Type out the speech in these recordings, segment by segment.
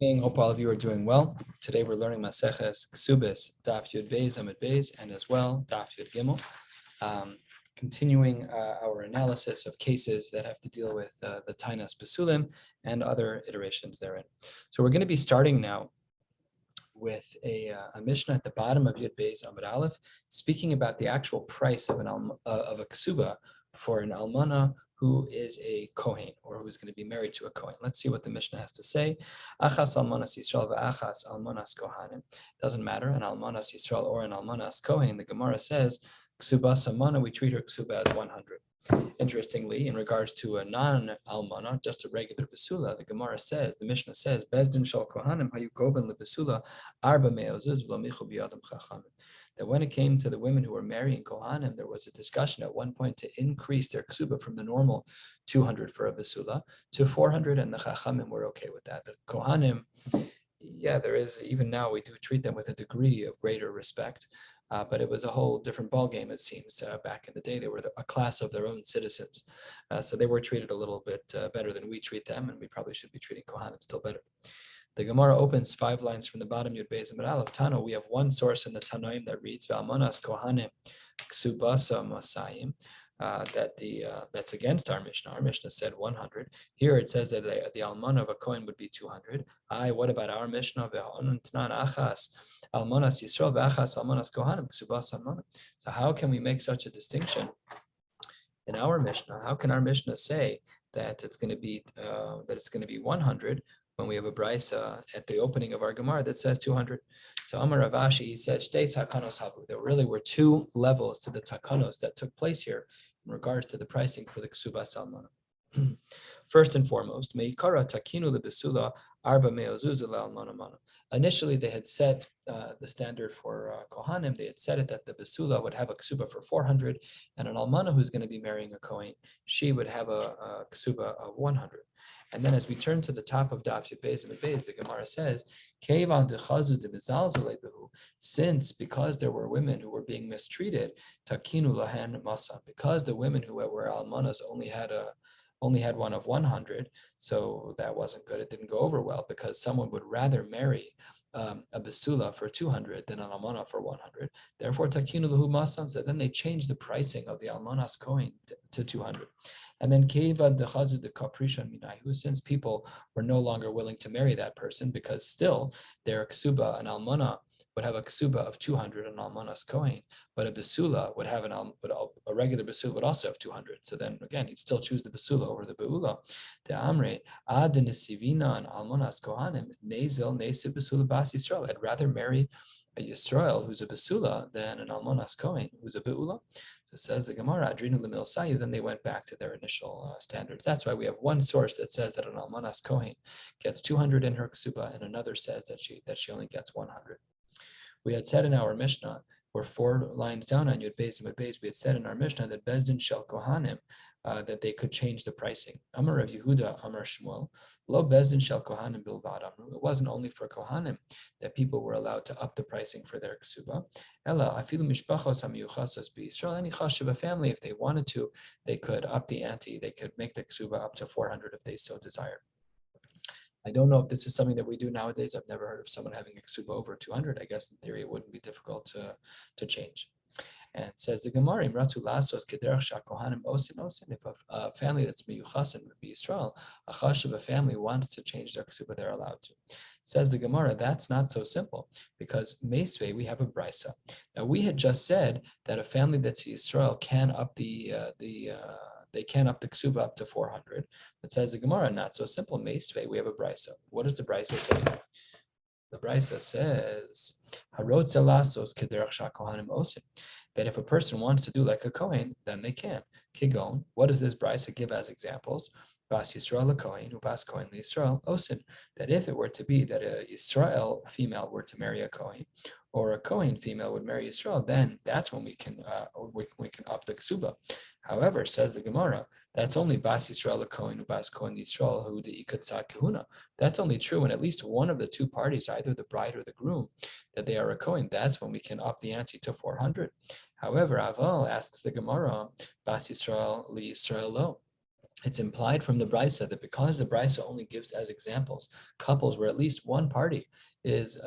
Hope all of you are doing well. Today we're learning Maseches, Kesubos, Daf Yud Beis, Amud Beis, and as well Daf Yud Gimel. Continuing our analysis of cases that have to deal with the Tainas Basulim and other iterations therein. So we're going to be starting now with a Mishnah at the bottom of Yud Beis Amud Aleph, speaking about the actual price of a Kesuba for an almana who is a Kohen or who is going to be married to a Kohen. Let's see what the Mishnah has to say. Achas almanas Yisrael v'achas almanas Kohanim. Doesn't matter, an almanas Yisrael or an almanas Kohen. The Gemara says, Ksubas almana, we treat her ksuba as 100. Interestingly, in regards to a non-almana, just a regular basula, the Gemara says, the Mishnah says, Bezdin shal kohanim hayu goven lebasula arba me'ozuz v'lomichu biyadam chachamim. That when it came to the women who were marrying kohanim, there was a discussion at one point to increase their ksuba from the normal 200 for a basula to 400, and the chachamim were okay with that. The kohanim, there is, even now we do treat them with a degree of greater respect. But it was a whole different ballgame, it seems. Back in the day, they were a class of their own citizens. So they were treated a little bit better than we treat them, and we probably should be treating Kohanim still better. The Gemara opens 5 lines from the bottom, Yud Beis Amud Aleph. Tano, we have one source in the Tanoim that reads, V'almanas Kohanim Ksubasa Masayim. That's against our Mishnah. Our Mishnah said 100. Here it says that the almana of a Kohen would be 200. What about our Mishnah? Achas almanas Yisrael v'achas almanas Kohanim ksubas almana. So how can we make such a distinction in our Mishnah? How can our Mishnah say that it's going to be 100 when we have a brisa at the opening of our Gemara that says 200? So Amar Rav Ashi, he said, Shtei takanos habu. There really were 2 levels to the takanos that took place here in regards to the pricing for the Kesubas almana. First and foremost, meikara takinu lebesula arba meozuzu lealmana mana. Initially, they had set the standard for kohanim. They had said it that the besula would have a ksuba for 400, and an almana who's going to be marrying a kohen, she would have a ksuba of 100. And then as we turn to the top of Daf Yud Beis Amud Beis, the Gemara says, since because there were women who were being mistreated, takinu lahen masa, because the women who were almanas only had one of 100, so that wasn't good. It didn't go over well because someone would rather marry a besula for 200 than an almana for 100. Therefore, takinu lahu masam. So then they changed the pricing of the almanas kohen to 200. And then keva dechazu de kaprishan minayu, since people were no longer willing to marry that person because still their ksuba, an almana, would have a ksuba of 200 an almanas kohen, but a besula would have a regular besula would also have 200. So then again, he'd still choose the besula over the beula. The amre ad nesivina an almanas kohanim nezel nesib besula bas Yisrael. I'd rather marry a Yisrael who's a besula than an almanas kohen who's a beula. So it says the Gemara, adrinu lemil sayu. Then they went back to their initial standards. That's why we have one source that says that an almanas kohen gets 200 in her ksuba, and another says that she only gets 100. We had said in our Mishnah, we're 4 lines down on Yud Beis Amud Beis, we had said in our Mishnah that Bezdin shel Kohanim, that they could change the pricing. Amar Rav Yehuda, Amar Shmuel, Lo Bezdin shel Kohanim bilvad amru. It wasn't only for Kohanim that people were allowed to up the pricing for their ksuba. Ella afilu mishpachos hamiyuchasos b'Yisrael. Any chashuva family, if they wanted to, they could up the ante. They could make the ksuba up to 400 if they so desire. I don't know if this is something that we do nowadays. I've never heard of someone having a ksuba over 200. I guess in theory it wouldn't be difficult to change. And it says the Gemara, if a family that's miyuchas and Yisrael, a chashuv, a family wants to change their ksuba, they're allowed to. Says the Gemara, that's not so simple because meisvei, we have a brisa. Now we had just said that a family that's Yisrael can up they can up the ksuba up to 400. But says the Gemara, not so simple. Meisvei, we have a brisa. What does the brisa say? The brisa says, that if a person wants to do like a kohen, then they can. Kigon, what does this brisa give as examples? Bas Yisrael kohen, ubas kohen Yisrael osin. That if it were to be that a Yisrael female were to marry a kohen, or a kohen female would marry Yisrael, then that's when we can up the ksuba. However, says the Gemara, that's only Bas Yisrael kohen ubas kohen Yisrael who de ikatzat kahuna. That's only true when at least one of the 2 parties, either the bride or the groom, that they are a kohen. That's when we can up the ante to 400. However, Aval asks the Gemara, Bas Yisrael li Yisrael lo. it's implied from the brisa that because the brisa only gives as examples couples where at least one party is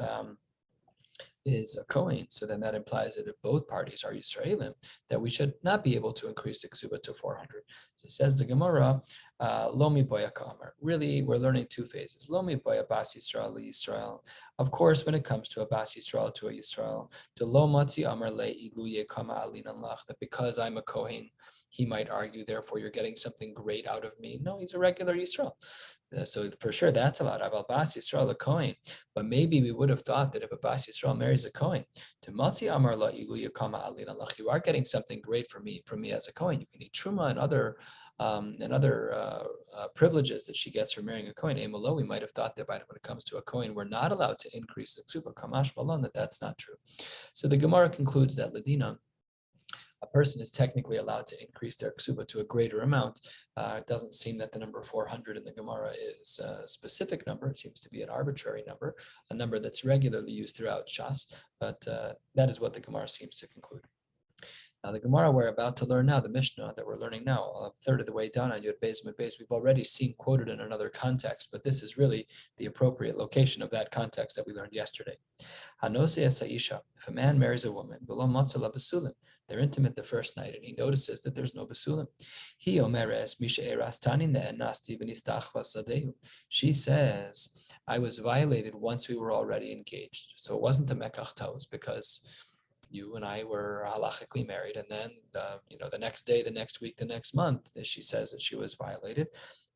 a Kohen, so then that implies that if both parties are Yisraelim, that we should not be able to increase the ksuba to 400. So says the Gemara, Lomi boya kamer. Really, we're learning two phases. Lomi boya bas Yisrael Yisrael. Of course, when it comes to a bas Yisrael to a Yisrael, to lo matzi amar le iluye kama alinan lach, that because I'm a Kohen, he might argue, therefore you're getting something great out of me. No, he's a regular Yisrael. So for sure that's allowed. Aval bas Yisrael a Kohen. But maybe we would have thought that if a bas Yisrael marries a Kohen, to matzi amar la ilu yakama alina lach, you are getting something great from me as a Kohen. You can eat truma and other privileges that she gets from marrying a Kohen. Emelo, we might have thought that when it comes to a Kohen, we're not allowed to increase the ksuba kamash malon, that's not true. So the Gemara concludes that Ladina, a person is technically allowed to increase their ksuba to a greater amount. It doesn't seem that the number 400 in the Gemara is a specific number. It seems to be an arbitrary number, a number that's regularly used throughout Shas, but that is what the Gemara seems to conclude. Now, the Gemara we're about to learn now, the Mishnah that we're learning now, a third of the way down on Yud Beis Mid Beis, we've already seen quoted in another context, but this is really the appropriate location of that context that we learned yesterday. Hanose Esaisha, if a man marries a woman, below Matzala Basulim, they're intimate the first night, and he notices that there's no Basulim. He omeres Misha Erastani Nasti Benistachva Sadehu. She says, I was violated once we were already engaged. So it wasn't a Mekach Tos because you and I were halachically married, and then the next day, the next week, the next month, she says that she was violated.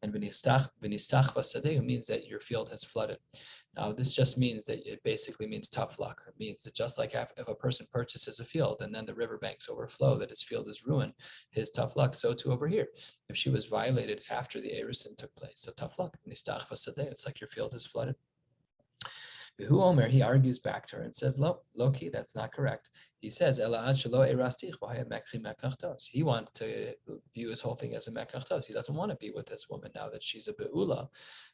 And v'nistach v'sadeu means that your field has flooded. Now, this just means that it basically means tough luck. It means that just like if a person purchases a field and then the riverbanks overflow, that his field is ruined, his tough luck, so too over here. If she was violated after the erusin took place, so tough luck. V'nistach v'sadeu, it's like your field is flooded. Who Omer, he argues back to her and says, Loki, that's not correct. He says, he wants to view his whole thing as a mekachtos. He doesn't want to be with this woman now that she's a be'ula.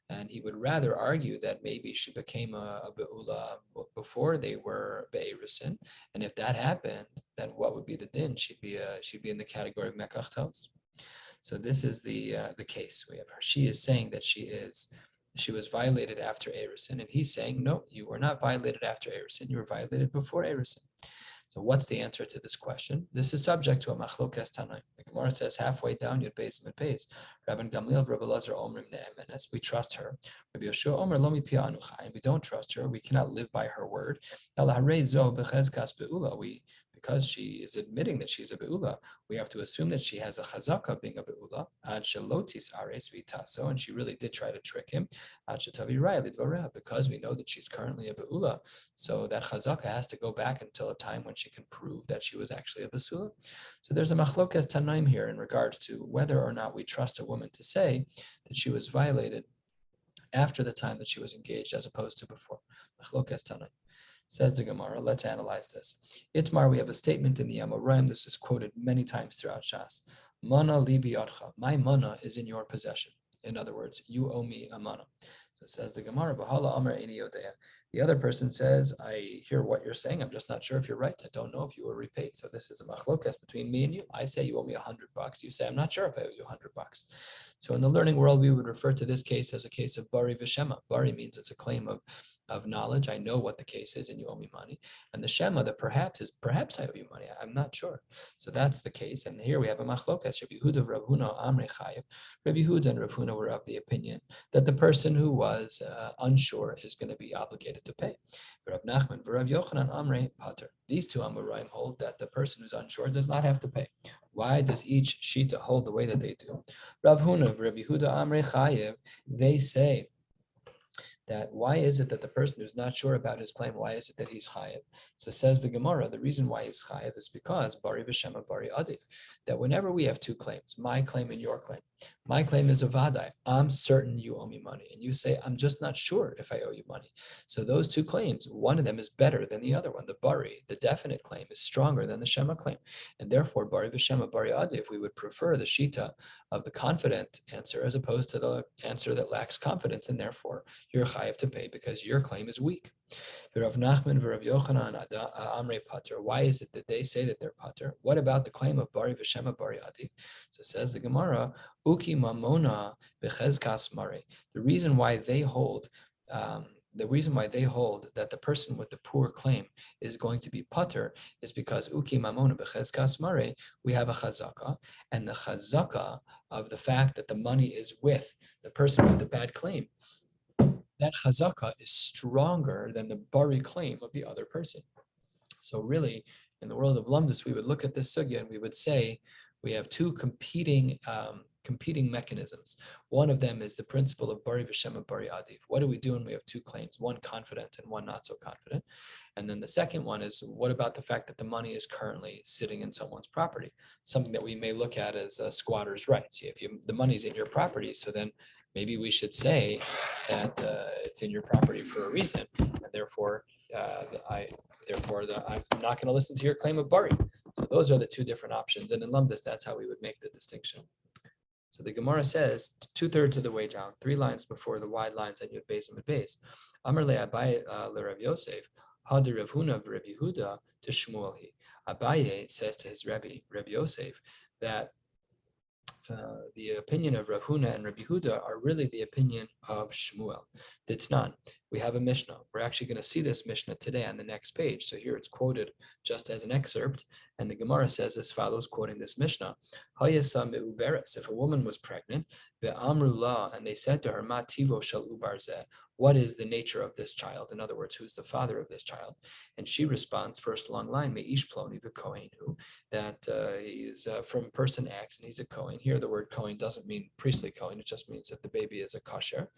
And he would rather argue that maybe she became a be'ula before they were be'erusin. And if that happened, then what would be the din? She'd be in the category of mekachtos. So this is the case. We have her. She is saying that she was violated after erusin, and he's saying, no, you were not violated after erusin, you were violated before erusin. So what's the answer to this question? This is subject to a machlokes tanaim. The Gemara says halfway down, Yud Beis Mid Beis, Rabbi Gamliel, Rabbi Lazar Omrim Ne'emenes, we trust her. Rabbi Yoshua Omer Lo Mipia Anucha, and we don't trust her, we cannot live by her word. Because she is admitting that she's a be'ula, we have to assume that she has a chazaka being a be'ula, ad shelotis ares vitaso, and she really did try to trick him, ad shetavi raya lidvareha, because we know that she's currently a be'ula, so that chazaka has to go back until a time when she can prove that she was actually a basula. So there's a machlokes tanaim here in regards to whether or not we trust a woman to say that she was violated after the time that she was engaged as opposed to before. Machlokes tanaim. Says the Gemara, let's analyze this. Itmar, we have a statement in the Amoraim. This is quoted many times throughout Shas. Mana li biyadcha, my mana is in your possession. In other words, you owe me a mana. So it says the Gemara, Bahala Amar Ini Yodeya. The other person says, I hear what you're saying. I'm just not sure if you're right. I don't know if you were repaid. So this is a machlokas between me and you. I say you owe me $100. You say, I'm not sure if I owe you $100. So in the learning world, we would refer to this case as a case of bari v'shema. Bari means it's a claim of knowledge. I know what the case is and you owe me money. And the shema, that perhaps I owe you money. I'm not sure. So that's the case. And here we have a machlokas. Rabbi Yehuda, Rav Huna, Amrei Chayev. Rabbi Yehuda and Rav Huna were of the opinion that the person who was unsure is going to be obligated to pay. Rav Nachman, Rav Yochanan, Amrei Pater. These two Amoraim hold that the person who's unsure does not have to pay. Why does each shita hold the way that they do? Rav Huna, Rabbi Yehuda, Amrei Chayev, they say that why is it that the person who's not sure about his claim, why is it that he's chayev? So says the Gemara, the reason why he's chayev is because bari v'shema bari adif, that whenever we have two claims, my claim and your claim, my claim is a vadai, I'm certain you owe me money, and you say, I'm just not sure if I owe you money. So those two claims, one of them is better than the other one. The bari, the definite claim, is stronger than the shema claim, and therefore bari v'shema bari adif, we would prefer the shita of the confident answer as opposed to the answer that lacks confidence, and therefore you're chayev to pay because your claim is weak. Rav Nachman, Rav Yochanan, Amrei Pater. Why is it that they say that they're Pater? What about the claim of Bari V'Shema Bari Adi? So says the Gemara, Uki Mamona Bechezkas Mari. The reason why they hold that the person with the poor claim is going to be Pater is because Uki Mamona Bechezkas Mari, we have a chazaka, and the chazaka of the fact that the money is with the person with the bad claim, that chazaka is stronger than the bari claim of the other person. So really, in the world of lumdus, we would look at this sugya and we would say we have two competing mechanisms. One of them is the principle of bari v'shem and bari adiv. What do we do when we have two claims, one confident and one not so confident? And then the second one is, what about the fact that the money is currently sitting in someone's property? Something that we may look at as a squatter's rights. If the money's in your property, so then maybe we should say that it's in your property for a reason, and therefore I'm not going to listen to your claim of bari. So those are the two different options, and in lumdus, that's how we would make the distinction. So the Gemara says 2/3 of the way down, 3 lines before the wide lines at Yud Beis and Mid Beis. Amar le Abaye le Rav Yosef, Hadi Rav Huna v'Rav Yehuda to Shmuel he. Abaye says to his Rebbe, Rav Yosef, that the opinion of Rav Huna and Rabbi Yehuda are really the opinion of Shmuel. It's not. We have a Mishnah. We're actually going to see this Mishnah today on the next page. So here it's quoted just as an excerpt, and the Gemara says as follows, quoting this Mishnah: Hayasa meuberes. If a woman was pregnant, ve'amru la, and they said to her, Ma tivo shel ubar zeh. What is the nature of this child? In other words, who's the father of this child? And she responds, first long line, Me'ish ploni v'kohen, that he is from person X and he's a Kohen. Here the word Kohen doesn't mean priestly Kohen, it just means that the baby is a kosher.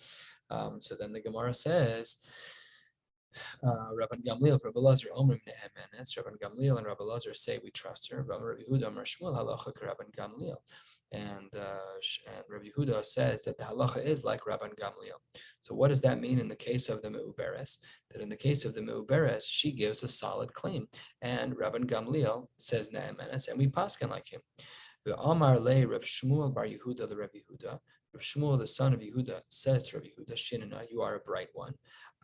So then the Gemara says, Rabban Gamliel, Rabbi Lazar, Omrim ne'emenes. Rabban Gamliel and Rabbi Lazar say we trust her. Rabbi Yehuda, Amar Shmuel, halacha Rabban Gamliel. And Rabbi Yehuda says that the halacha is like Rabban Gamliel. So what does that mean in the case of the meuberes? That in the case of the meuberes, she gives a solid claim, and Rabban Gamliel says ne'emenes, and we paskin like him. Amar le Rav Shmuel bar Yehuda the Rabbi Yehuda. Rav Shmuel, the son of Yehuda, says to Rabbi Yehuda, Shinana, you are a bright one.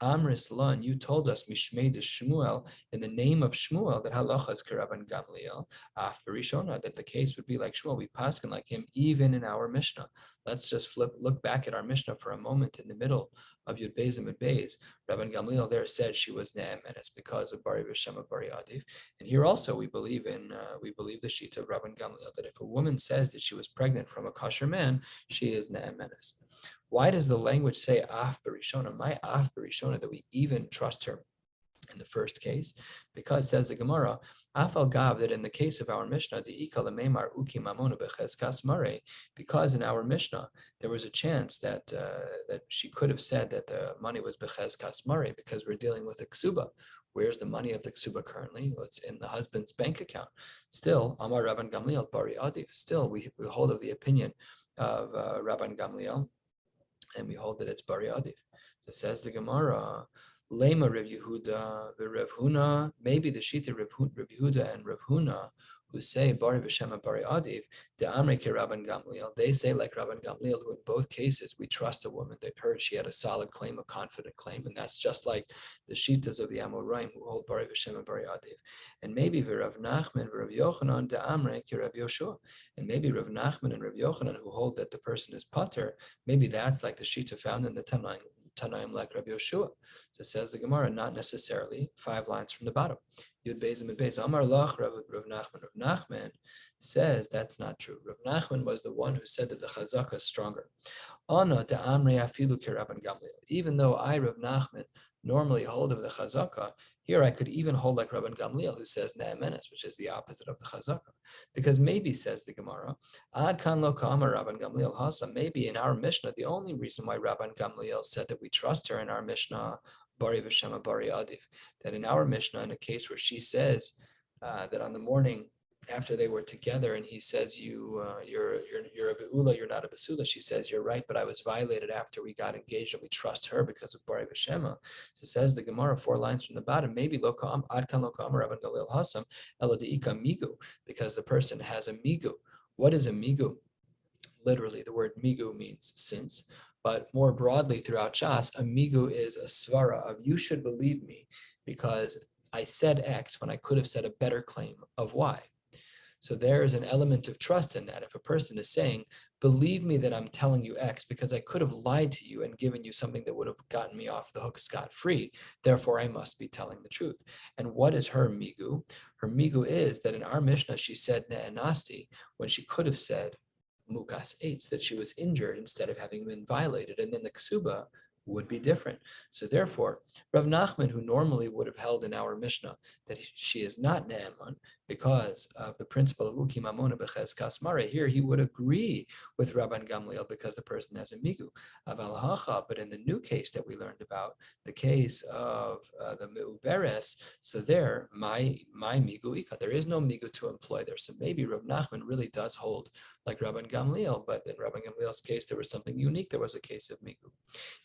Amris lan, you told us Mishmei de Shmuel, in the name of Shmuel, that halacha is Rabban Gamliel, af berishona, that the case would be like Shmuel. We paskin like him even in our Mishnah. Let's just look back at our Mishnah for a moment in the middle of Yud Beis and Mid Beis. Rabban Gamliel there said she was ne'emenes because of bari v'shema bari adif. And here also we believe the shita of Rabban Gamliel, that if a woman says that she was pregnant from a kosher man, she is ne'emenes. Why does the language say af berishona, my af berishona, that we even trust her in the first case? Because says the Gemara, afal gav, that in the case of our Mishnah, the ikal memar uki mamona becheskas mare, because in our Mishnah there was a chance that that she could have said that the money was becheskas mare, because we're dealing with a ksuba. Where's the money of the ksuba currently? Well, it's in the husband's bank account. Still, Amar Rabban Gamliel bari adif. Still, we hold of the opinion of Rabban Gamliel, and we hold that it's bari adif. So says the Gemara, Lema Rav Yehuda, Rav Huna, maybe the shita Rav Yehuda and Rav Huna, who say bari v'shema bari adiv, the Amrei ke Rabban Gamliel, they say like Rabban Gamliel, who in both cases we trust a woman. They heard she had a solid claim, a confident claim, and that's just like the shitas of the Amoraim who hold bari v'shema bari adiv. And maybe Rav Nachman, Rav Yochanan, the Amrei ke Rav Yoshua, and maybe Rav Nachman and Rav Yochanan who hold that the person is pater, maybe that's like the shita found in the Tanaim like Rabbi Yoshua. So says the Gemara, not necessarily, 5 lines from the bottom. Yud Beis and Mid Beis. Amar lach Rav Nachman. Rav Nachman says that's not true. Rav Nachman was the one who said that the chazaka is stronger. Ana de Amrei afilu ke Rabban Gamliel. Even though I, Rav Nachman, normally hold of the chazaka, here I could even hold like Rabban Gamliel, who says ne'emenes, which is the opposite of the chazaka. Because maybe, says the Gemara, ad kan lo ka'amar Rabban Gamliel hasa, maybe in our Mishnah, the only reason why Rabban Gamliel said that we trust her in our Mishnah, bari v'shema bari adif, that in our Mishnah, in a case where she says that on the morning after they were together, and he says, you're a be'ula, you're not a basula. She says, you're right, but I was violated after we got engaged, and we trust her because of bari v'shema. So says the Gemara, 4 lines from the bottom, maybe lo ka'am ad kan lo ka'amar Rabban Gamliel hasam ela de'ika migu, because the person has a migu. What is a migu? Literally, the word migu means since. But more broadly throughout Shas, a migu is a svara of you should believe me because I said X when I could have said a better claim of Y. So there is an element of trust in that. If a person is saying, believe me that I'm telling you X because I could have lied to you and given you something that would have gotten me off the hook scot-free, therefore I must be telling the truth. And what is her migu? Her migu is that in our Mishnah, she said ne'anasti when she could have said mukas eitz, that she was injured instead of having been violated. And then the ksuba would be different. So therefore, Rav Nachman, who normally would have held in our Mishnah that she is not ne'eman because of the principle of uki mamona b'chezkas mare, here he would agree with Rabban Gamliel because the person has a migu. Aval hacha, but in the new case that we learned about, the case of the meuberes, so there, my migu ika, there is no migu to employ there. So maybe Rav Nachman really does hold like Rabban Gamliel, but in Rabban Gamliel's case, there was something unique. There was a case of migu.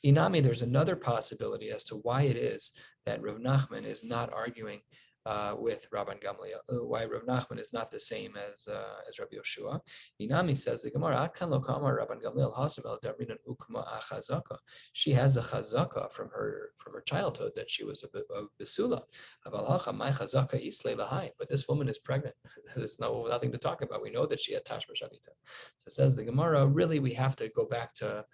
Inami, there's another possibility as to why it is that Rav Nachman is not arguing with Rabban Gamliel, why Rav Nachman is not the same as Rabbi Yoshua. Inami says the Gemara, Atkan lo kamar Rabban Gamliel hasam el davrinan ukma achazaka. She has a chazaka from her childhood that she was a besula. But this woman is pregnant. There's nothing to talk about. We know that she had tashma shavita. So says the Gemara, really we have to go back to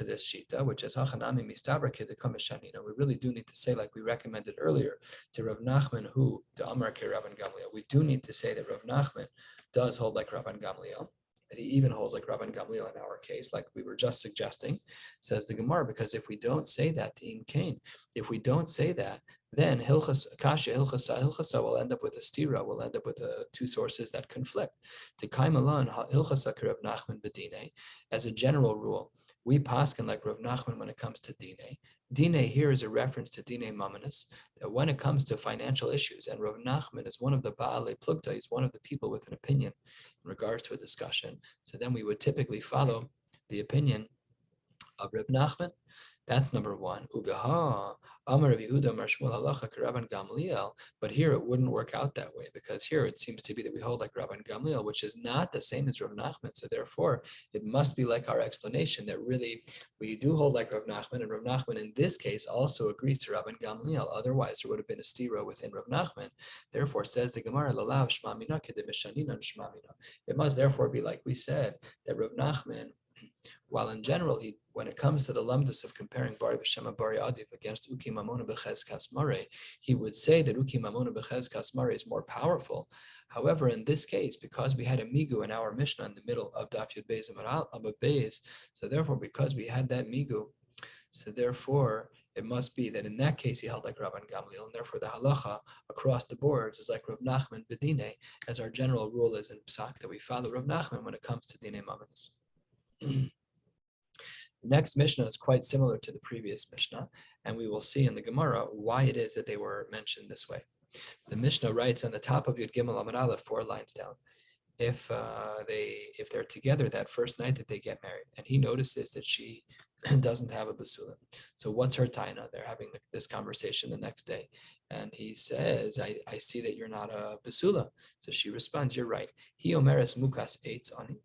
this shita, which is hachanami mistabra kedekam shanina. We really do need to say, like we recommended earlier, to Rav Nachman, who to Amar ke Rabban Gamliel. We do need to say that Rav Nachman does hold like Rabban Gamliel, that he even holds like Rabban Gamliel in our case, like we were just suggesting, says the Gemara, because if we don't say that to Im Kain, if we don't say that, then Hilchas Kasha Hilchasa will end up with a stira, will end up with two sources that conflict. To Kaimalan Hilchasa Rav Nachman Bedine, as a general rule, we paskin like Rav Nachman when it comes to dine. Dine here is a reference to dine mamonis, that when it comes to financial issues, and Rav Nachman is one of the baalei plugta, he's one of the people with an opinion in regards to a discussion. So then we would typically follow the opinion of Rav Nachman. That's number one. Ugaha, Amar Rabbi Yehuda, Amar Shmuel Halacha, Rabban Gamliel. But here it wouldn't work out that way because here it seems to be that we hold like Rabban Gamliel, which is not the same as Rav Nachman. So therefore, it must be like our explanation that really we do hold like Rav Nachman, and Rav Nachman in this case also agrees to Rabban Gamliel. Otherwise, there would have been a stira within Rav Nachman. Therefore, says the Gemara, Lalav Shma Mina Kedemeshanina Shma Mina. It must therefore be like we said that Rav Nachman, while in general, when it comes to the lamdus of comparing Bari B'Shem Bari Adiv against Uki Mamona B'Chez Kasmare, he would say that Uki Mamona B'Chez Kasmare is more powerful. However, in this case, because we had a migu in our Mishnah in the middle of Daf Yud Beis Amud Beis, so therefore, because we had that migu, so therefore, it must be that in that case he held like Rabban Gamliel, and therefore the halacha across the board is like Rav Nachman B'Dinei, as our general rule is in Psak that we follow Rav Nachman when it comes to Dinei Mamonis. The next Mishnah is quite similar to the previous Mishnah, and we will see in the Gemara why it is that they were mentioned this way. The Mishnah writes on the top of Yud Gimel Amud Aleph, 4 lines down, if they're together that first night that they get married, and he notices that she doesn't have a basula. So what's her taina? They're having this conversation the next day, and he says, I see that you're not a basula. So she responds, you're right. He omeres mukas eitz ani.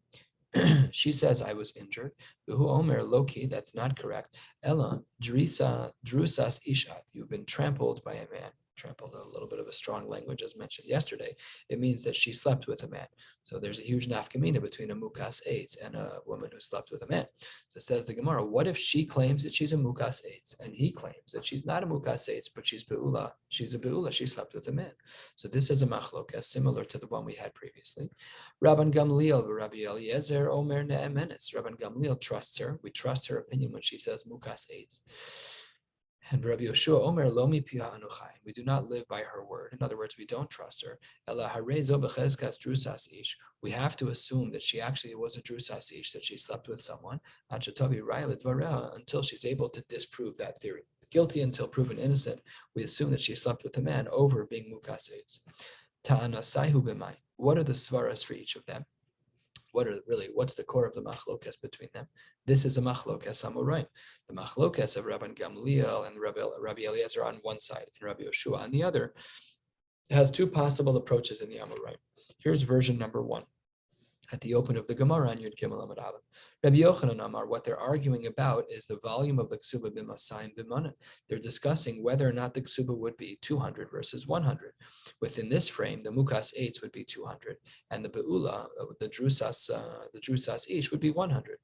She says, I was injured. Who omer loki, that's not correct. Ella, drusas ishat, you've been trampled by a man. Trampled, a little bit of a strong language as mentioned yesterday. It means that she slept with a man. So there's a huge nafkamina between a mukas eitz and a woman who slept with a man. So says the Gemara, what if she claims that she's a mukas eitz and he claims that she's not a mukas eitz, but she's beula? She's a beula, she slept with a man. So this is a machlokas similar to the one we had previously. Rabban Gamliel, Rabbi Eliezer, Omer ne'emenes. Rabban Gamliel trusts her. We trust her opinion when she says mukas eitz. And Rabbi Yoshua Omer Lomi Piha Anuchai. We do not live by her word. In other words, we don't trust her. Ela Harezo Bechezkas Drusas Ish. We have to assume that she actually was a Drusas Ish, that she slept with someone. Achatovi Railet Vareha, until she's able to disprove that theory. Guilty until proven innocent. We assume that she slept with a man over being Mukas eitz. Ta'ana Saihu B'mai. What are the svaras for each of them? What's the core of the machlokas between them? This is a machlokas amoraim. The machlokas of Rabban Gamliel and Rabbi Eliezer on one side and Rabbi Yoshua on the other has two possible approaches in the amoraim. Here's version number one. at the open of the Gemara on Yud Gimel Amud Aleph. Rabbi Yochanan Amar, what they're arguing about is the volume of the ksuba b'masayim b'mana. They're discussing whether or not the ksuba would be 200 versus 100. Within this frame, the mukas eitz would be 200, and the beula, the drusas ish would be 100.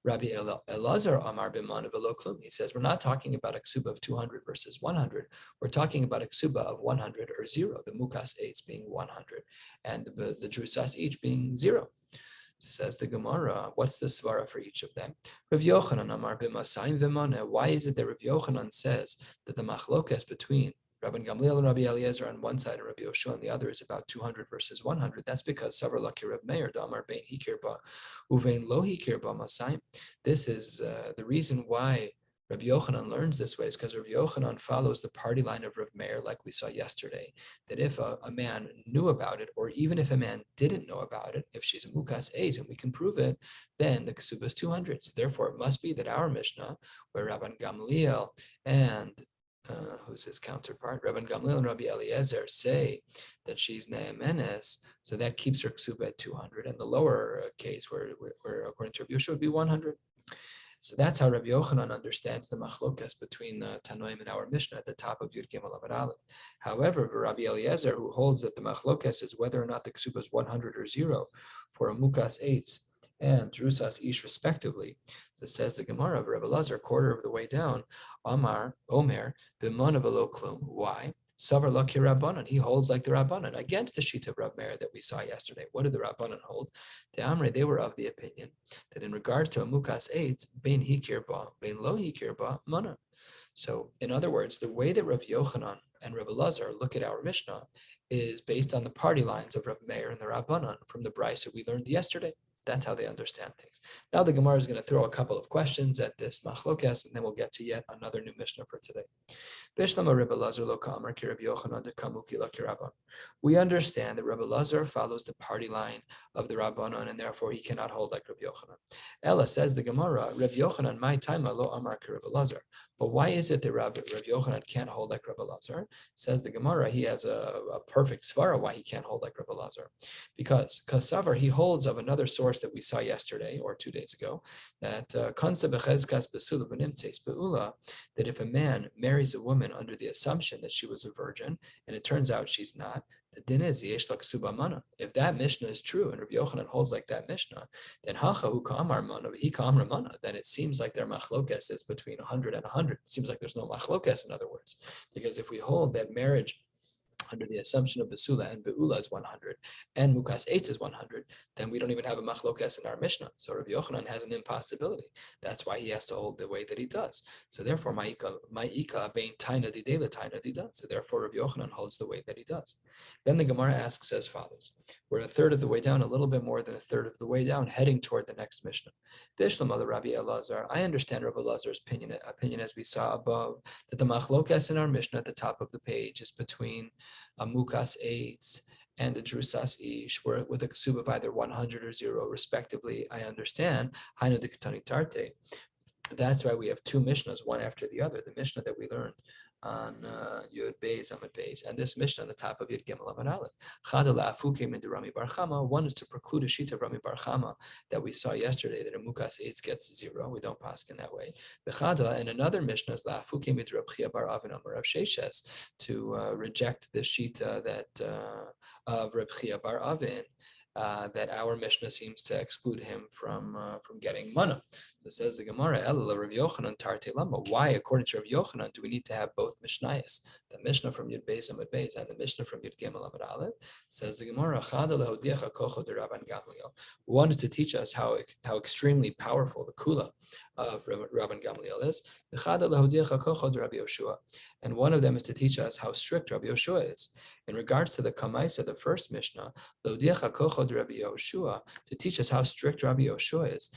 Rabbi Elazar Amar b'mana v'lo klum. He says we're not talking about a ksuba of 200 versus 100. We're talking about a ksuba of 100 or 0. The mukas eitz being 100, and the drusas ish being 0. Says the Gemara, what's the svara for each of them? Rav Yochanan Amar b'masayim v'mana. Why is it that Rav Yochanan says that the machlokes between Rabban Gamliel and Rabbi Eliezer on one side and Rabbi Yoshua on the other is about 200 versus 100? That's because Savar Laki Rav Meir Damar Bein Hikir Ba Uvein Lo Hikir Ba Masayim. This is the reason why Rabbi Yochanan learns this way is because Rabbi Yochanan follows the party line of Rav Meir, like we saw yesterday, that if a man knew about it, or even if a man didn't know about it, if she's a mukas eitz and we can prove it, then the kesuba is 200. So therefore, it must be that our Mishnah, where Rabban Gamliel and who's his counterpart, Rabban Gamliel and Rabbi Eliezer say that she's ne'emenes, so that keeps her kesuba at 200, and the lower case, where according to Rabbi Yoshua, would be 100. So that's how Rabbi Yochanan understands the machlokas between Tanoim and our Mishnah at the top of Yud Gimel Amud Aleph. However, Rabbi Eliezer, who holds that the machlokas is whether or not the ksuba is 100 or 0 for a mukas eitz and drusas ish respectively. So says the Gemara of Rabbi Eliezer, quarter of the way down, Amar Omer b'mana v'lo klum. Why? Savar Laki Rabbanan. He holds like the Rabbanan against the sheet of Rav Meir that we saw yesterday. What did the Rabbanan hold? The Amre, they were of the opinion that in regards to a mukas eitz, bein hikir ba, bein lo hikir ba, mana. So, in other words, the way that Rav Yochanan and Rav Elazar look at our Mishnah is based on the party lines of Rav Meir and the Rabbanan from the brayso that we learned yesterday. That's how they understand things. Now the Gemara is going to throw a couple of questions at this machlokas, and then we'll get to yet another new Mishnah for today. We understand that Rabbi Elazar follows the party line of the Rabbanon, and therefore he cannot hold like Rabbi Yochanan. Ella, says the Gemara, Rabbi Yochanan, my time lo amar ki Rabbi Elazar. But why is it that Rabbi Yochanan can't hold like Rabbi Elazar? Says the Gemara, he has a perfect svara why he can't hold like Rabbi Elazar. Because Kasavar, he holds of another source that we saw yesterday or 2 days ago, that that if a man marries a woman under the assumption that she was a virgin, and it turns out she's not, the din is yesh lak subamana. If that Mishnah is true, and Rabbi Yochanan holds like that Mishnah, then hacha hu ka'amar mana, he ka'amar mana. Then it seems like their machlokes is between 100 and 100. It seems like there's no machlokes, in other words, because if we hold that marriage under the assumption of Basula and Beula is 100 and Mukas Eitz is 100, then we don't even have a machlokas in our Mishnah. So Rabbi Yochanan has an impossibility. That's why he has to hold the way that he does. So therefore, Ma'ika bein taina didela taina dida. So therefore, Rabbi Yochanan holds the way that he does. Then the Gemara asks as follows. We're a third of the way down, a little bit more than a third of the way down, heading toward the next Mishnah. Bishlam the Rabbi Elazar. I understand Rabbi Elazar's opinion as we saw above, that the machlokas in our Mishnah at the top of the page is between a mukas eitz and a drusas ish, with a ksuba of either 100 or 0 respectively. I understand. Hainu de ketani tarte. That's why we have two Mishnahs, one after the other. The Mishnah that we learned on Yud Beis Amud Beis, and this Mishnah on the top of Yud Gimel Amud Aleph. Chada la'afu came into Rami Bar Chama. One is to preclude a sheet of Rami Bar Chama that we saw yesterday, that a mukas eitz gets 0. We don't pass in that way. The Chada, and another Mishnah is la'afu came into Rab Chia Bar Avin Amar Rav Sheshes, to reject the sheet that of Rab Chia Bar Avin. That our Mishnah seems to exclude him from getting mana. So says the Gemara, Ella Rav Yochanan Tarte Lama. Why, according to Rav Yochanan, do we need to have both Mishnayos, the Mishnah from Yud Beis Amud Beis and the Mishnah from Yud Gimel Amud Aleph? Says the Gemara, Chada lehodiecha kocho de Rabban Gamliel. One is to teach us how extremely powerful the kula of Rabban Gamliel is. Chada lehodiecha kocho de Rabbi Yoshua, and one of them is to teach us how strict Rabbi Yoshua is. In regards to the Kamaisa, the first Mishnah, lehodiecha kocho de Rabbi Yoshua, to teach us how strict Rabbi Yoshua is.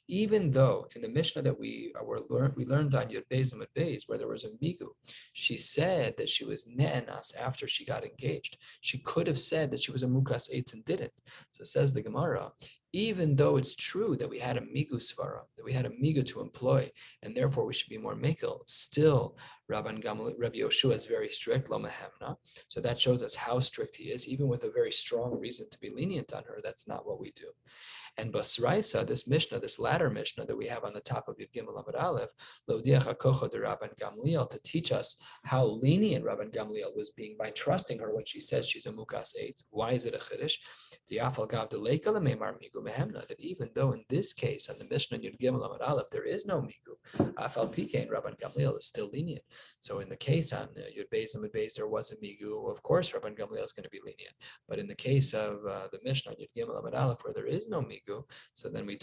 Even though in the Mishnah that we learned on Yud Beis Amud Beis, where there was a migu, she said that she was ne'enas after she got engaged. She could have said that she was a mukas eitz and didn't. So says the Gemara, even though it's true that we had a migu svara, that we had a migu to employ, and therefore we should be more mekel, still Rabbi Yoshua is very strict, lo mehemna. So that shows us how strict he is, even with a very strong reason to be lenient on her. That's not what we do. And Basraisa, this Mishnah, this latter Mishnah that we have on the top of Yud Gimel Amud Aleph, Lodiach HaKocha de Rabban Gamliel, to teach us how lenient Rabban Gamliel was being by trusting her when she says she's a Mukas Eitz. Why is it a Chiddush? That even though in this case, on the Mishnah Yud Gimel Amud Aleph, there is no Migu, Afal Pikein, Rabban Gamliel is still lenient. So in the case on Yud Beis Amud Beis, there was a Migu. Of course, Rabban Gamliel is going to be lenient. But in the case of the Mishnah Yud Gimel Amud Aleph, where there is no Migu, so then we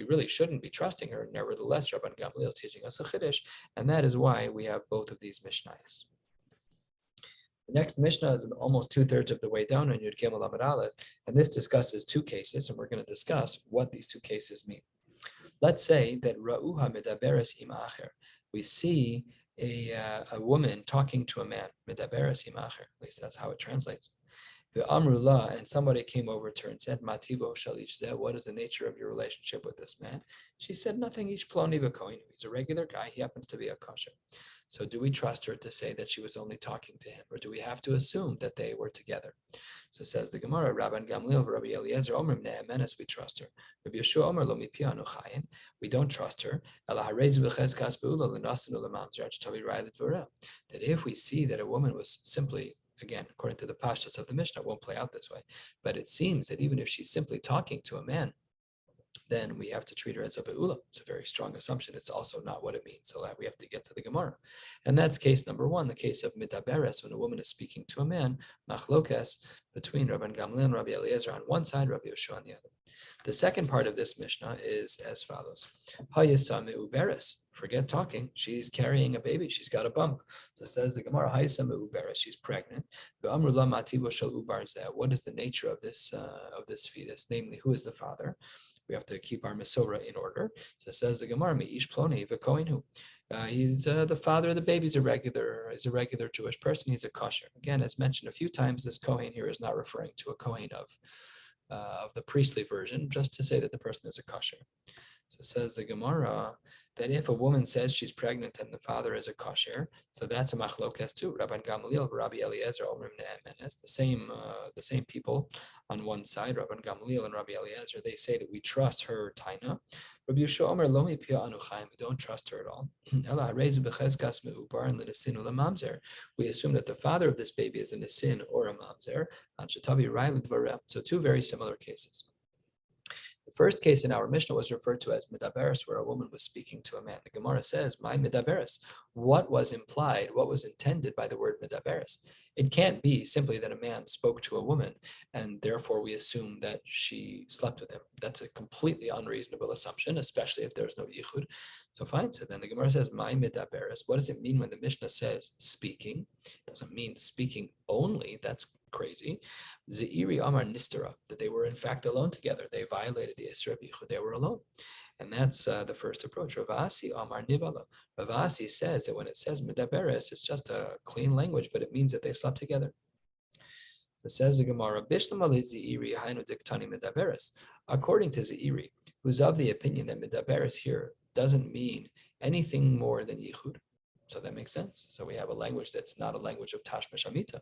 really shouldn't be trusting her. Nevertheless, Rabban Gamliel is teaching us a chiddush, and that is why we have both of these mishnayos. The next mishnah is almost 2/3 of the way down on Yud Gimel Amud Aleph, and this discusses two cases, and we're going to discuss what these two cases mean. Let's say that Ra'uha medaberes im acher. We see a woman talking to a man, medaberes im acher. At least that's how it translates. And somebody came over to her and said, Matibo shalish zeh, what is the nature of your relationship with this man? She said, nothing, ish ploni v'koinu. He's a regular guy, he happens to be a kosher. So do we trust her to say that she was only talking to him, or do we have to assume that they were together? So says the Gemara, Rabban Gamliel, Rabbi Eliezer, Omer Ne'emenes, we trust her. Rabbi Yeshua Omer lo mipianu chayin, we don't trust her. That if we see that a woman was simply, again, according to the pashtus of the Mishnah, it won't play out this way, but it seems that even if she's simply talking to a man, then we have to treat her as a be'ula. It's a very strong assumption. It's also not what it means. So we have to get to the Gemara. And that's case number one, the case of midaberes, when a woman is speaking to a man, machlokes, between Rabban Gamliel and Rabbi Eliezer on one side, Rabbi Yoshua on the other. The second part of this Mishnah is as follows. Hayisame uberes. Forget talking. She's carrying a baby. She's got a bump. So it says the Gemara, Hayisame uberes. She's pregnant. What is the nature of this fetus? Namely, who is the father? We have to keep our Mesorah in order. So it says the Gemara, Me'ish ploni v'koinu. He's the father of the baby. Is a regular Jewish person. He's a kosher. Again, as mentioned a few times, this Kohen here is not referring to a Kohen of the priestly version, just to say that the person is a kosher. So it says the Gemara that if a woman says she's pregnant and the father is a kosher, so that's a machlokes too. Rabban Gamliel, Rabbi Eliezer, Omrim Ne'emenes, the same people on one side, Rabban Gamliel and Rabbi Eliezer, they say that we trust her taina. Rabbi Yeshua Omer lo mipia anu chaim, we don't trust her at all. We assume that the father of this baby is a nisin or a mamzer. So two very similar cases. The first case in our Mishnah was referred to as midaberes, where a woman was speaking to a man. The Gemara says, my midaberes. What was implied, what was intended by the word midaberes? It can't be simply that a man spoke to a woman and therefore we assume that she slept with him. That's a completely unreasonable assumption, especially if there's no yichud. So fine, so then the Gemara says, my midaberes. What does it mean when the Mishnah says speaking? It doesn't mean speaking only. That's crazy. Ze'iri Amar Nistara, that they were in fact alone together. They violated the Isra B'Yichud. They were alone. And that's the first approach. Ravasi Amar Nibala. Ravasi says that when it says Medaberes, it's just a clean language, but it means that they slept together. So says the Gemara, according to Ze'iri, who's of the opinion that Medaberes here doesn't mean anything more than Yichud. So that makes sense. So we have a language that's not a language of Tashma Shamita.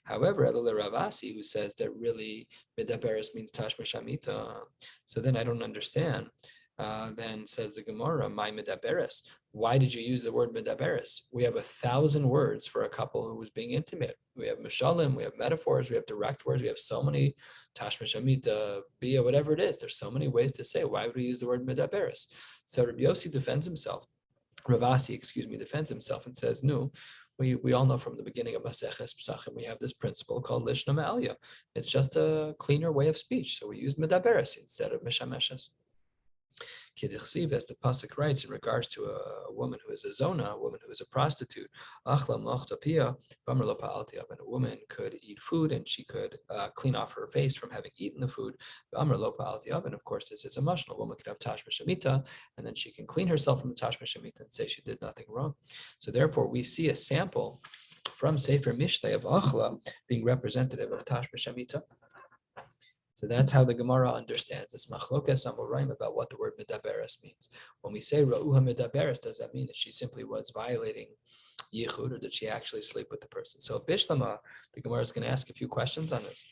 However, Elul Ravasi, who says that really Medaberes means Tashma Shamita, so then I don't understand. Then says the Gemara, my Medaberes. Why did you use the word Medaberes? We have 1,000 words for a couple who was being intimate. We have Mishalim, we have metaphors, we have direct words, we have so many Tashma Shamita, Bia, whatever it is. There's so many ways to say, why would we use the word Medaberes? So Rabbi Yossi defends himself. Ravasi, defends himself and says, no, we all know from the beginning of Maseches Psachim, we have this principle called Lishna Ma'alya. It's just a cleaner way of speech. So we use Medaberes instead of Meshameshes. Kedichsiv, as the pasuk writes in regards to a woman who is a zona, a woman who is a prostitute, and a woman could eat food and she could clean off her face from having eaten the food. And of course, this is a mashal. A woman could have tashma shemita, and then she can clean herself from the tashma shemita and say she did nothing wrong. So therefore, we see a sample from Sefer Mishlei of Achla being representative of tashma shemita. So that's how the Gemara understands this machlokas amoraim about what the word medaberes means. When we say ra'uha medaberes, does that mean that she simply was violating yichud, or did she actually sleep with the person? So Bishlama, the Gemara is going to ask a few questions on this.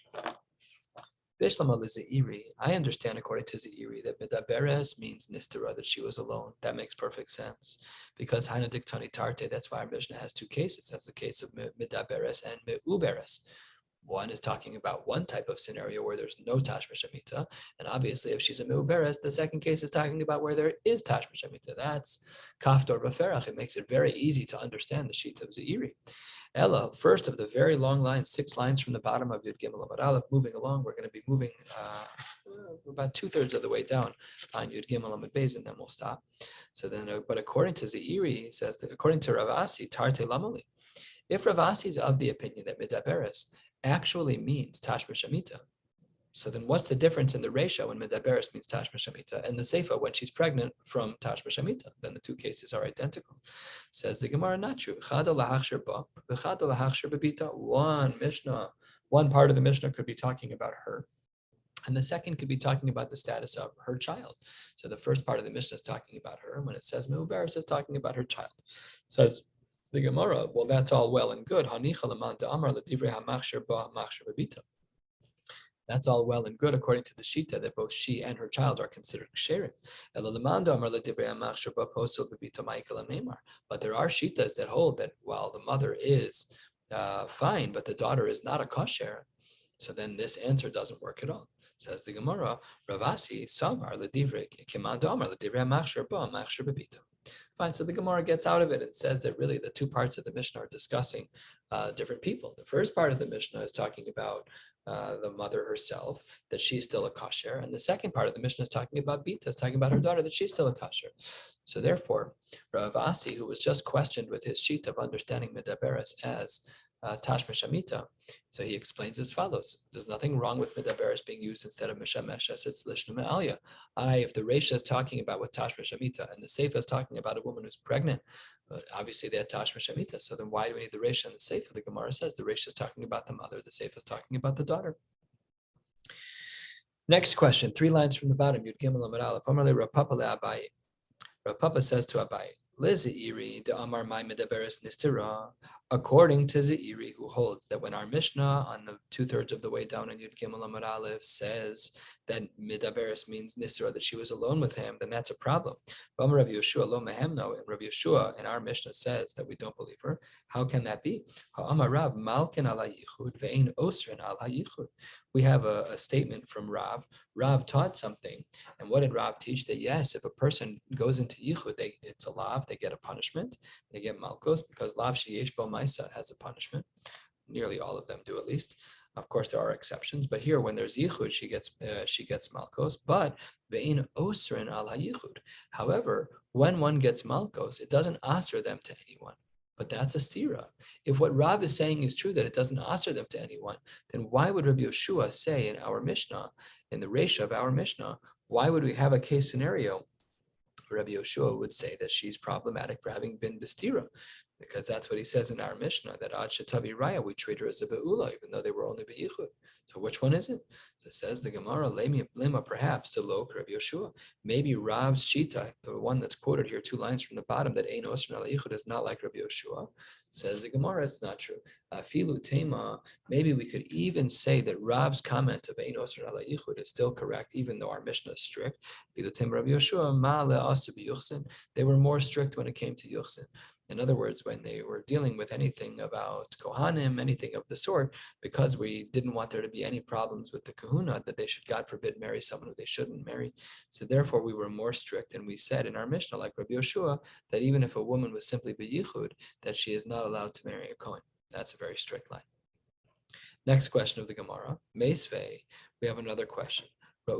Bishlama Lizairi, I understand according to Zairi that Midaberes means Nistera, that she was alone. That makes perfect sense. Because Hanadik Tani Tarte, that's why our Mishnah has two cases. That's the case of Midaberes and Meuberes. One is talking about one type of scenario where there's no Tashma Shemitah. And obviously, if she's a Meuberes, the second case is talking about where there is Tashma Shemitah. That's Kaftor Baferach. It makes it very easy to understand the sheet of Zairi. Ella, first of the very long lines, 6 lines from the bottom of Yud Gimel Amud Aleph, moving along. We're going to be moving about 2/3 of the way down on Yud Gimel Amud Beis, and then we'll stop. So then, but according to Zairi, he says that according to Rav Asi, Tarte Lamali. If Rav Asi is of the opinion that Midaberes actually means Tashma Shemitah, so then what's the difference in the ratio when Midaberes means Tashma Shemitah and the Seifa when she's pregnant from Tashma Shemitah? Then the two cases are identical. Says the Gemara, not true. One part of the Mishnah could be talking about her, and the second could be talking about the status of her child. So the first part of the Mishnah is talking about her, and when it says Meuberes, it's talking about her child. Says the Gemara, well, that's all well and good. That's all well and good according to the Shita that both she and her child are considered ksherim. But there are Shitas that hold that while the mother is fine, but the daughter is not a kosher, so then this answer doesn't work at all. Says the Gemara, Ravasi, Samar, Ledivrik, Kimando Amar, Ledivri Machshir Ba, Machshir Bebita. Fine, so the Gemara gets out of it and says that really the two parts of the Mishnah are discussing different people. The first part of the Mishnah is talking about the mother herself, that she's still a kasher. And the second part of the Mishnah is talking about Bita, is talking about her daughter, that she's still a kasher. So therefore, Rav Asi, who was just questioned with his sheet of understanding Medaberes as Tashma Shemitah, so he explains as follows. There's nothing wrong with Medaberes being used instead of Meshameshes. It's Lishna Me'alia. If the Reisha is talking about with Tashma Shemitah and the Seifa is talking about a woman who's pregnant, obviously they had Tashma Shemitah. So then why do we need the Reisha and the Seifa? The Gemara says the Reisha is talking about the mother, the Seifa is talking about the daughter. Next question, 3 lines from the bottom. Yud Gimel Amud Aleph. Amarle Rav Papa le'Abaye. Rav Papa says to Abaye, Le'Zeiri de Amar Mai Medaberes Nistera. According to Zeiri, who holds that when our Mishnah on the 2/3 of the way down in Yud Gimel Amud Aleph says that Midaberes means Nisra, that she was alone with him, then that's a problem. But Rabbi Yeshua lo mehemno, and Rabbi Yeshua in our Mishnah says that we don't believe her. How can that be? Ha'amar Rav malkin ala yichud ve'ein osrin al hayichud. We have a statement from Rav. Rav taught something, and what did Rav teach? That yes, if a person goes into yichud, it's a lav, they get a punishment, they get malkos, because lav sheyesh bo Maisa has a punishment. Nearly all of them do, at least. Of course, there are exceptions, but here, when there's yichud, she gets malkos. But ve'in osrin al hayichud. However, when one gets malkos, it doesn't asr them to anyone. But that's a stira. If what Rav is saying is true, that it doesn't asr them to anyone, then why would Rabbi Yeshua say in our Mishnah, in the Reisha of our Mishnah, why would we have a case scenario where Rabbi Yeshua would say that she's problematic for having been bistira? Because that's what he says in our Mishnah, that Ad Shetavi Raya, we treat her as a Be'ula, even though they were only Be'yichud. So which one is it? So it says the Gemara, Lema perhaps, to Lo Rabbi Yeshua. Maybe Rav's Shita, the one that's quoted here 2 lines from the bottom, that Ein Osrin Al Yichud is not like Rabbi Yeshua. Says the Gemara, it's not true. Filu Tema, maybe we could even say that Rav's comment of Ein Osrin Al Yichud is still correct, even though our Mishnah is strict. Filu Tema Rabbi Yeshua, Ma Le'asu B'Yuchsin. They were more strict when it came to Yuchsin. In other words, when they were dealing with anything about Kohanim, anything of the sort, because we didn't want there to be any problems with the kahuna, that they should, God forbid, marry someone who they shouldn't marry. So therefore, we were more strict, and we said in our Mishnah, like Rabbi Yeshua, that even if a woman was simply beyichud, that she is not allowed to marry a Kohen. That's a very strict line. Next question of the Gemara, Meisvei, we have another question. If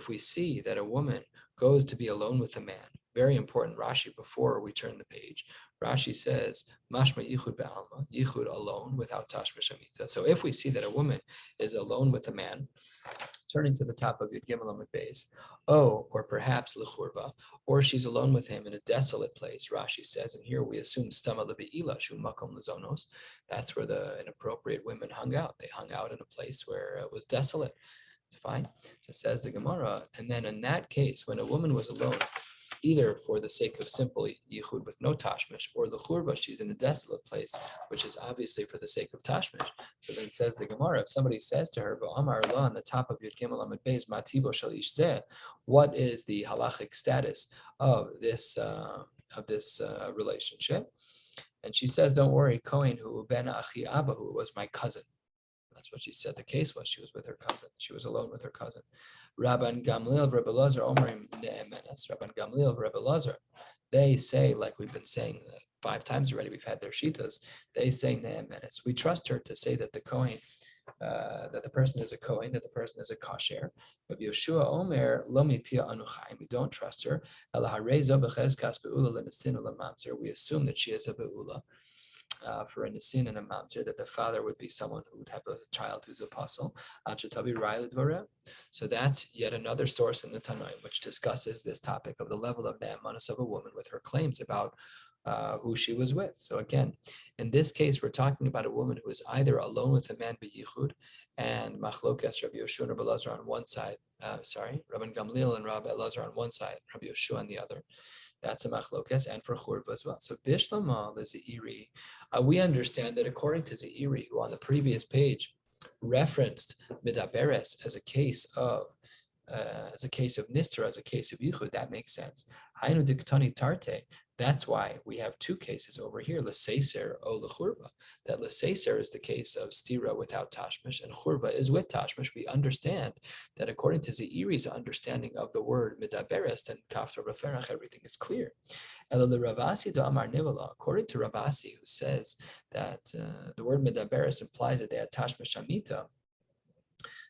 we see that a woman goes to be alone with a man, very important Rashi before we turn the page. Rashi says, Mashma yichud be'alma, yichud alone without tashma shemitah. So if we see that a woman is alone with a man, turning to the top of Yud Gimel Amud Beis, or perhaps lechurba, or she's alone with him in a desolate place, Rashi says, and here we assume stama lebeila shu makom lezonos, that's where the inappropriate women hung out. They hung out in a place where it was desolate. It's fine. So says the Gemara, and then in that case, when a woman was alone either for the sake of simple yichud with no tashmish, or the churba, she's in a desolate place, which is obviously for the sake of tashmish. So then says the Gemara, if somebody says to her, "Amar la," on the top of Yud Gimel Amud Beis, "Matibo shel ish zeh," what is the halachic status of this relationship? And she says, "Don't worry, Kohen who ben achi abahu was my cousin." That's what she said. The case was she was with her cousin. She was alone with her cousin. Rabban Gamliel, Rebbe Lazar, Omrim ne'emenes. Rabban Gamliel, Rebbe Lazar, they say, like we've been saying 5 times already, we've had their shitas. They say ne'emenes. We trust her to say that the Kohen, that the person is a Kohen, that the person is a kasher. Rabbi Yeshua Omer, lo mipia anu chaim. We don't trust her. Ela harezo bechezkas be'ula lenesin u'lemamzer. We assume that she is a be'ula. For a nisin and a mamzer, that the father would be someone who would have a child who's apostle. So that's yet another source in the Tanoim which discusses this topic of the level of ne'emanus of a woman with her claims about who she was with. So again, in this case, we're talking about a woman who is either alone with a man b'yichud, and machlokas Rabbi Yeshua and Rabbi Lazar on one side, Rabban Gamliel and Rabbi Lazar on one side, Rabbi Yeshua on the other. That's a machlokas, and for churba as well. So bishlama lezeiri, we understand that according to Zeiri, who on the previous page referenced midaberes as a case of nistra, as a case of yichud, that makes sense. Hainu diktani tarte. That's why we have 2 cases over here, l'seiser o l'churva. That l'seiser is the case of stira without tashmish, and churva is with tashmish. We understand that according to Zeiri's understanding of the word midaberes, then kafta referach, everything is clear. Ravasi do amar nivala. According to Ravasi, who says that the word midaberes implies that they had tashmish amita.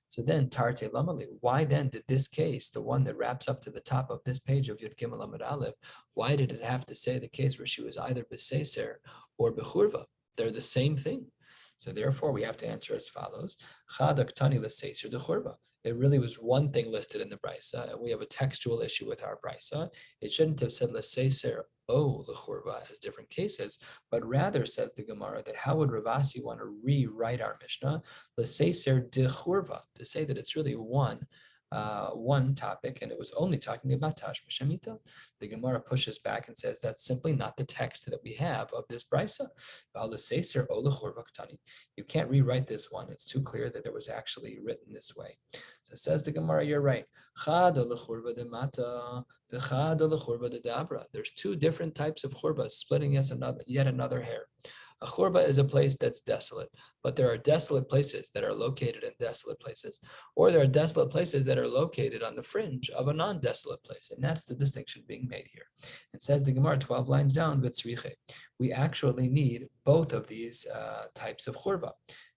So then, Tarte Lamali, why then did this case, the one that wraps up to the top of this page of Yud Gimel Amud Aleph, why did it have to say the case where she was either Beseser or Bechurva? They're the same thing. So therefore, we have to answer as follows. Chadaktani Leseser de Churva. It really was one thing listed in the brisa, and we have a textual issue with our brisa. It shouldn't have said Leseser o lechurva as different cases, but rather, says the Gemara, that how would Ravasi want to rewrite our Mishnah, Leseser de churva, to say that it's really one topic, and it was only talking about tashmish amita. The Gemara pushes back and says that's simply not the text that we have of this brisa. You can't rewrite this one. It's too clear that it was actually written this way. So says the Gemara, you're right. There's 2 different types of churba, splitting yet another hair. A churba is a place that's desolate, but there are desolate places that are located in desolate places, or there are desolate places that are located on the fringe of a non-desolate place, and that's the distinction being made here. It says the Gemara 12 lines down, we actually need both of these types of churba.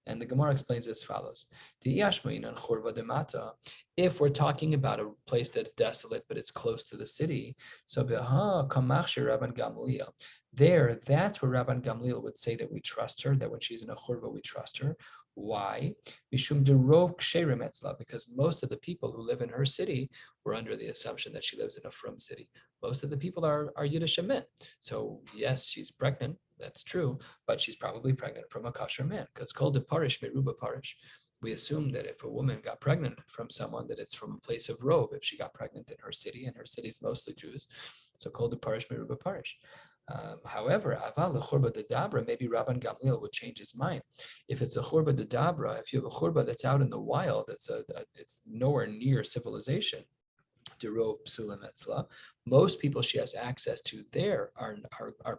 And the Gemara explains as follows. If we're talking about a place that's desolate, but it's close to the city, so there, that's where Rabban Gamliel would say that we trust her, that when she's in a churva, we trust her. Why? Because most of the people who live in her city were under the assumption that she lives in a frum city. Most of the people are Yiddish men. So yes, she's pregnant, that's true, but she's probably pregnant from a kosher man, because kol de parish meruba parish. We assume that if a woman got pregnant from someone, that it's from a place of rove, if she got pregnant in her city, and her city is mostly Jews. So kol de parish meruba parish. However, aval churba de dabra, maybe Rabban Gamliel would change his mind. If it's a churba de dabra, if you have a churba that's out in the wild, it's nowhere near civilization, derov psulim etzla, most people she has access to there are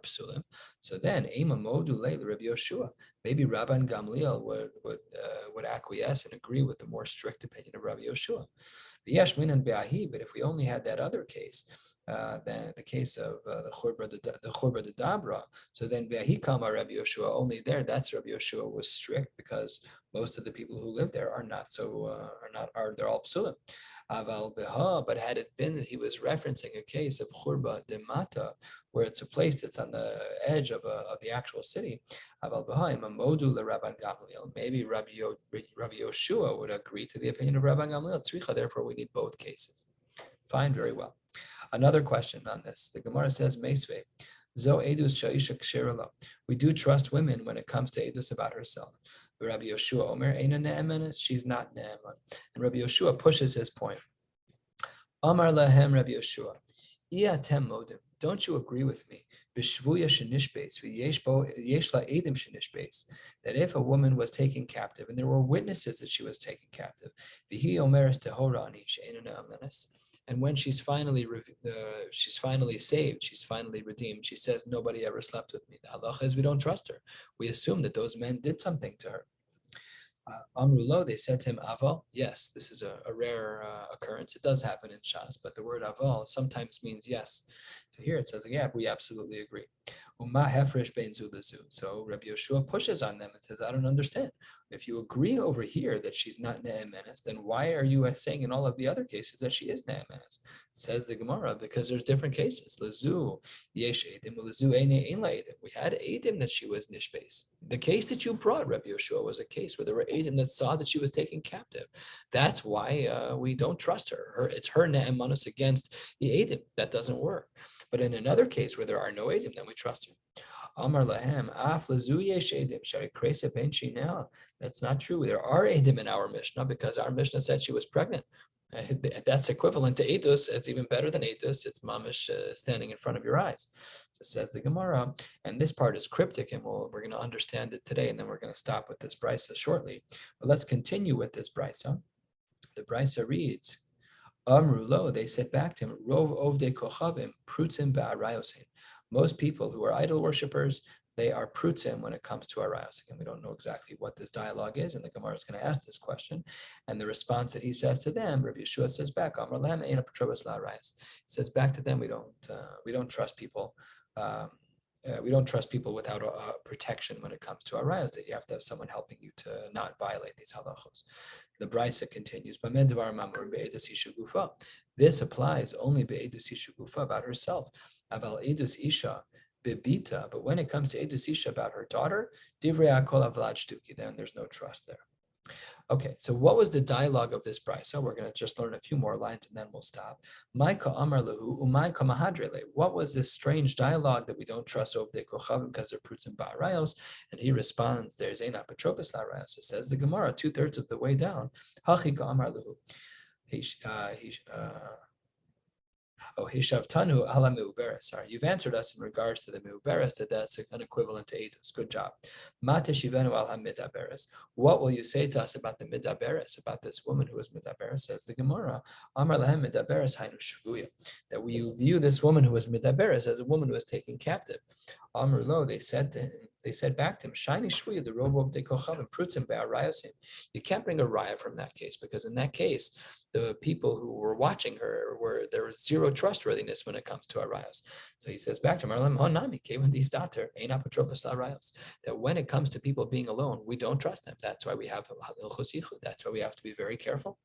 psulim. So then, ema modu leil Rabbi Yeshua, maybe Rabban Gamliel would acquiesce and agree with the more strict opinion of Rabbi Yeshua. But if we only had that other case, the case of the churba de dabra, so then Be'ahikama Rabbi Yeshua, only there, that's Rabbi Yeshua was strict, because most of the people who live there they're all psulim. Aval beha, but had it been that he was referencing a case of churba de mata, where it's a place that's on the edge of the actual city, aval beha imamodu le Rabban Gamliel, maybe Rabbi Yeshua would agree to the opinion of Rabban Gamliel. Tzricha, therefore we need both cases. Fine, very well. Another question on this. The Gemara says, Meisve, Zo edus sha'isha kshirala. We do trust women when it comes to edus about herself. Rabbi Yeshua Omer, Eina ne'emenes, she's not ne'eman. And Rabbi Yeshua pushes his point. Amar lahem Rabbi Yeshua. Don't you agree with me? That if a woman was taken captive and there were witnesses that she was taken captive, and when she's finally saved, she's finally redeemed, she says, nobody ever slept with me. The halacha is we don't trust her. We assume that those men did something to her. Amrulo, they said to him, Aval. Yes, this is a rare occurrence. It does happen in Shas, but the word Aval sometimes means yes. So here it says, yeah, we absolutely agree. So Rabbi Yeshua pushes on them and says, I don't understand. If you agree over here that she's not Ne'emenes, then why are you saying in all of the other cases that she is Ne'emenes? Says the Gemara, because there's different cases. Lazu, Yesh Edim, Lazu Ein Edim. We had Edim that she was Nishbes. The case that you brought, Rabbi Yeshua, was a case where there were Edim that saw that she was taken captive. That's why we don't trust her. It's her Ne'emanus against the Edim. That doesn't work. But in another case where there are no Edim, then we trust her. Amar lahem, af lezu yesh edim, shari kresa ben shina. That's not true. There are edim in our Mishnah because our Mishnah said she was pregnant. That's equivalent to edus. It's even better than edus. It's mamish standing in front of your eyes. So says the Gemara, and this part is cryptic, and we're going to understand it today, and then we're going to stop with this brisa shortly. But let's continue with this brisa. The brisa reads, Amrulo, they said back to him, Rov ovde kochavim prutzim ba'arayosim. Most people who are idol worshippers, they are prutzim when it comes to arayos. Again, we don't know exactly what this dialogue is, and the Gemara is going to ask this question. And the response that he says to them, Rabbi Yeshua says back, Amar lahem eina petrobas la'arayos. He says back to them, we don't trust people. We don't trust people without protection when it comes to arayos. That you have to have someone helping you to not violate these halachos. The brisa continues. This applies only be'edus isha gufa, about herself. Aval edus isha bebita, but when it comes to edus isha about her daughter, divrei kol avlad shtuki, then there's no trust there. Okay, so what was the dialogue of this brisa? We're going to just learn a few more lines and then we'll stop. Maika amar lehu umaika mahadrele. What was this strange dialogue that we don't trust over the kochavim because they're prutzim ba'arayos? And he responds, there's eina petropis la'arayos. It says the Gemara 2/3 of the way down. Hachika amar lehu. Hishavtanu ala meuberes. Sorry, you've answered us in regards to the meuberes, that's an equivalent to edus. Good job. Mata shivenu al hamidaberes. What will you say to us about the midaberes, about this woman who was midaberes? Says the Gemara, Amar lahem midaberes hainu shvuya. That we view this woman who was midaberes as a woman who was taken captive. Amar lo, they said back to him, Shiny shvuya the robo of de kochavim prutzim be'arayosim. You can't bring a raya from that case because in that case, the people who were watching her there was zero trustworthiness when it comes to arayos. So he says back to him, that when it comes to people being alone, we don't trust them. That's why we have that's why we have to be very careful.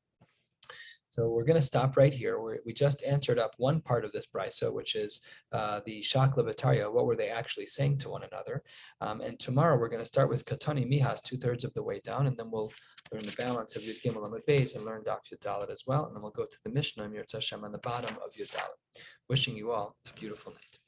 So we're going to stop right here. We just answered up one part of this brisa, which is the shakla b'tarya. What were they actually saying to one another? And tomorrow we're going to start with katani mihas, 2/3 of the way down, and then we'll learn the balance of Yud Gimel Amud Beis and learn Daf Yud Dalet as well. And then we'll go to the Mishnah, Mir Tzashem, on the bottom of Yud Dalet. Wishing you all a beautiful night.